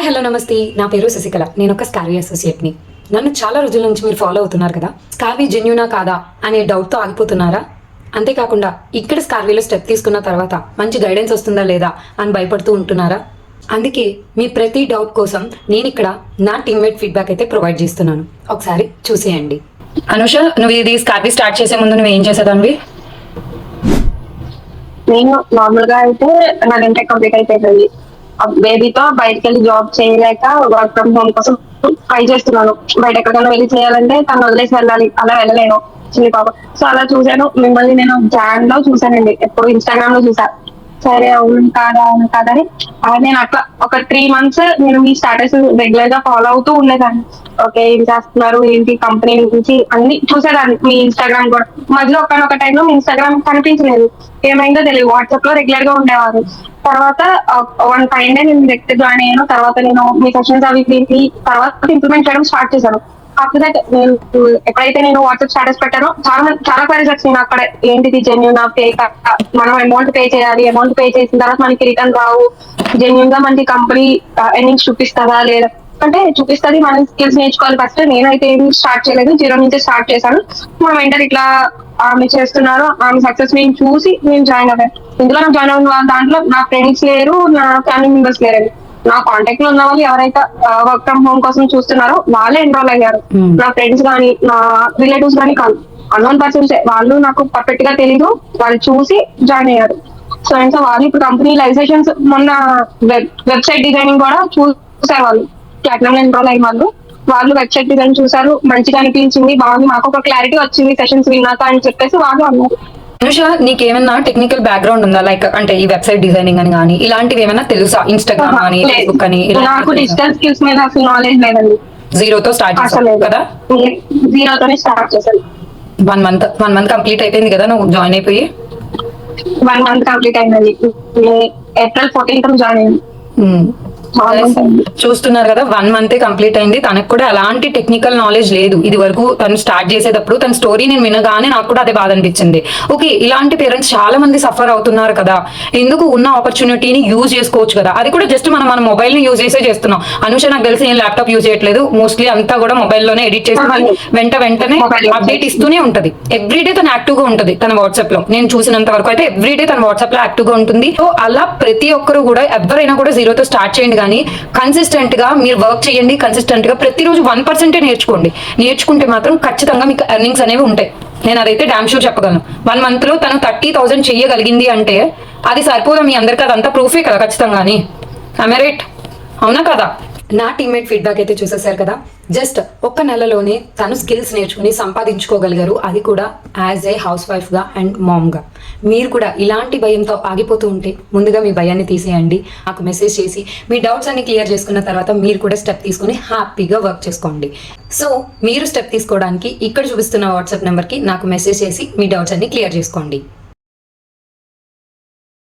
Hi hello నమస్తే, నా పేరు శశికళ. నేను ఒక స్కార్వీ అసోసియేట్ని. నన్ను చాలా రోజుల నుంచి మీరు ఫాలో అవుతున్నారు కదా. స్కార్వీ జెన్యూనా కాదా అనే డౌట్తో ఆగిపోతున్నారా? అంతేకాకుండా ఇక్కడ స్కార్వీలో స్టెప్ తీసుకున్న తర్వాత మంచి గైడెన్స్ వస్తుందా లేదా అని భయపడుతూ ఉంటున్నారా? అందుకే మీ ప్రతి డౌట్ కోసం నేను ఇక్కడ నా టీమ్మేట్ ఫీడ్బ్యాక్ అయితే ప్రొవైడ్ చేస్తున్నాను. ఒకసారి చూసేయండి. అనుష, నువ్వు ఇది స్కార్వీ స్టార్ట్ చేసే ముందు నువ్వు ఏం చేసేదానివి? నేను నార్మల్ గా అయితే నా ఇంటర్ కంప్లీట్ అయిపోయింది. బేబీతో బయటకు వెళ్ళి జాబ్ చేయలేక వర్క్ ఫ్రమ్ హోమ్ కోసం ట్రై చేస్తున్నాను. బయట ఎక్కడికైనా వెళ్ళి చేయాలంటే తను వదిలేసి వెళ్ళాలి, అలా వెళ్ళలేను చిన్న పాప. సో అలా చూసాను మిమ్మల్ని, నేను జాన్ లో చూసానండి, ఎప్పుడు ఇన్స్టాగ్రామ్ లో చూసా. సరే అవును కాదని నేను అట్లా ఒక 3 months నేను మీ స్టాటస్ రెగ్యులర్ గా ఫాలో అవుతూ ఉండేదాన్ని. ఓకే, ఏం చేస్తున్నారు ఏంటి కంపెనీ నుంచి అన్ని చూసేదాన్ని. మీ ఇన్స్టాగ్రామ్ కూడా మధ్యలో ఒకనొక టైంలో మీ ఇన్స్టాగ్రామ్ కనిపించలేదు, ఏమైందో తెలియదు. వాట్సాప్ లో రెగ్యులర్ గా ఉండేవారు. తర్వాత వన్ ఫైన్ డే నేను డైరెక్ట్ జాయిన్ అయ్యాను. తర్వాత నేను మీ సెషన్స్ అవి తర్వాత ఇంప్లిమెంట్ చేయడం స్టార్ట్ చేశాను. ఆఫ్టర్ దట్ నేను ఎప్పుడైతే నేను వాట్సాప్ స్టాటస్ పెట్టానో చాలా క్వైరీస్ వచ్చినాయి అక్కడ. ఏంటిది జెన్యూన్ ఫేక్, మనం అమౌంట్ పే చేయాలి, అమౌంట్ పే చేసిన తర్వాత మనకి రిటర్న్ రావు, జెన్యూన్ గా మనకి కంపెనీ ఎర్నింగ్స్ చూపిస్తుందా లేదా అంటే చూపిస్తుంది. మన స్కిల్స్ నేర్చుకోవాలి ఫస్ట్. నేనైతే ఏమి స్టార్ట్ చేయలేదు, 0 నుంచి స్టార్ట్ చేశాను. మా మెంటర్ ఇట్లా ఆమె చేస్తున్నారు, ఆమె సక్సెస్ నేను చూసి నేను జాయిన్ అయ్యాను. ఇందులో నాకు జాయిన్ అయిన దాంట్లో నా ఫ్రెండ్స్ లేరు, నా ఫ్యామిలీ మెంబర్స్ లేరు. నా కాంటాక్ట్ లో ఉన్న వాళ్ళు ఎవరైతే వర్క్ ఫ్రమ్ హోమ్ కోసం చూస్తున్నారో వాళ్ళే ఎన్రోల్ అయ్యారు. నా ఫ్రెండ్స్ కానీ నా రిలేటివ్స్ కానీ కాదు, అన్నోన్ పర్సన్స్. వాళ్ళు నాకు పర్ఫెక్ట్ గా తెలీదు, వాళ్ళు చూసి జాయిన్ అయ్యారు. సో ఇంకా వాళ్ళు ఇప్పుడు కంపెనీ లైసెన్స్ మొన్న వెబ్సైట్ డిజైనింగ్ కూడా చూసారు. వాళ్ళు ప్లాటినం ఎన్రోల్ అయిన వాళ్ళు వెబ్సైట్ డిజైన్ చూసారు, మంచిగా అనిపించింది, బాగుంది, మాకు ఒక క్లారిటీ వచ్చింది సెషన్స్ విన్నాక అని చెప్పేసి వాళ్ళు అన్నారు. అనుష, నీకేమైనా టెక్నికల్ బ్యాక్గ్రౌండ్ ఉందా? లైక్ అంటే ఈ వెబ్సైట్ డిజైనింగ్ అని కానీ ఇలాంటివి ఏమైనా తెలుసా? ఇన్స్టాగ్రామ్ కానీ ఫేస్బుక్ అని? నాకు డిజిటల్ స్కిల్స్ మీద అసలు నాలెడ్జ్ లేదండి. జీరోతో స్టార్ట్ చేసావు కదా? జీరోతోనే స్టార్ట్ చేశాను. 1 month కంప్లీట్ అయిపోయింది కదా నువ్వు జాయిన్ అయిపోయి? 1 month కంప్లీట్ అయిందండి. April 14th జాయిన్ అయింది. చూస్తున్నారు కదా, 1 month కంప్లీట్ అయింది. తనకు కూడా అలాంటి టెక్నికల్ నాలెడ్జ్ లేదు. ఇది వరకు తను స్టార్ట్ చేసేటప్పుడు తన స్టోరీ నేను వినగానే నాకు కూడా అదే బాధ అనిపించింది. ఓకే, ఇలాంటి పేరెంట్స్ చాలా మంది సఫర్ అవుతున్నారు కదా, ఎందుకు ఉన్న ఆపర్చునిటీని యూజ్ చేసుకోవచ్చు కదా. అది కూడా జస్ట్ మనం మన మొబైల్ ని యూజ్ చేసే చేస్తున్నాం. అనుష నాకు తెలిసి నేను ల్యాప్టాప్ యూజ్ చేయట్లేదు, మోస్ట్లీ అంతా కూడా మొబైల్లోనే ఎడిట్ చేసి వెంటనే అప్డేట్ ఇస్తూనే ఉంటది. ఎవ్రీడే తను యాక్టివ్ గా ఉంటది తన వాట్సాప్ లో. నేను చూసినంత వరకు అయితే ఎవ్రీడే తన వాట్సాప్ లో యాక్టివ్ గా ఉంటుంది. సో అలా ప్రతి ఒక్కరు కూడా ఎవరైనా కూడా జీరోతో స్టార్ట్ చేయండి, కానీ కన్సిస్టెంట్ గా మీరు వర్క్ చేయండి. కన్సిస్టెంట్ గా ప్రతిరోజు 1% నేర్చుకోండి. నేర్చుకుంటే మాత్రం ఖచ్చితంగా మీకు ఎర్నింగ్స్ అనేవి ఉంటాయి. నేను అదైతే డామ్ షూర్ చెప్పగలను. 1 month లో తను 30,000 చెయ్యగలిగింది అంటే అది సరిపోదా మీ అందరికీ? అదంతా ప్రూఫే కదా ఖచ్చితంగాని. రైట్, అవునా కదా? నా టీమ్మేట్ ఫీడ్బ్యాక్ అయితే చూసేసారు కదా. జస్ట్ 1 నెలలోనే తను స్కిల్స్ నేర్చుకుని సంపాదించుకోగలిగారు, అది కూడా యాజ్ ఏ హౌస్ వైఫ్గా అండ్ మామ్గా. మీరు కూడా ఇలాంటి భయంతో ఆగిపోతూ ఉంటే ముందుగా మీ భయాన్ని తీసేయండి. నాకు మెసేజ్ చేసి మీ డౌట్స్ అన్ని క్లియర్ చేసుకున్న తర్వాత మీరు కూడా స్టెప్ తీసుకుని హ్యాపీగా వర్క్ చేసుకోండి. సో మీరు స్టెప్ తీసుకోవడానికి ఇక్కడ చూపిస్తున్న వాట్సాప్ నెంబర్కి నాకు మెసేజ్ చేసి మీ డౌట్స్ అన్ని క్లియర్ చేసుకోండి.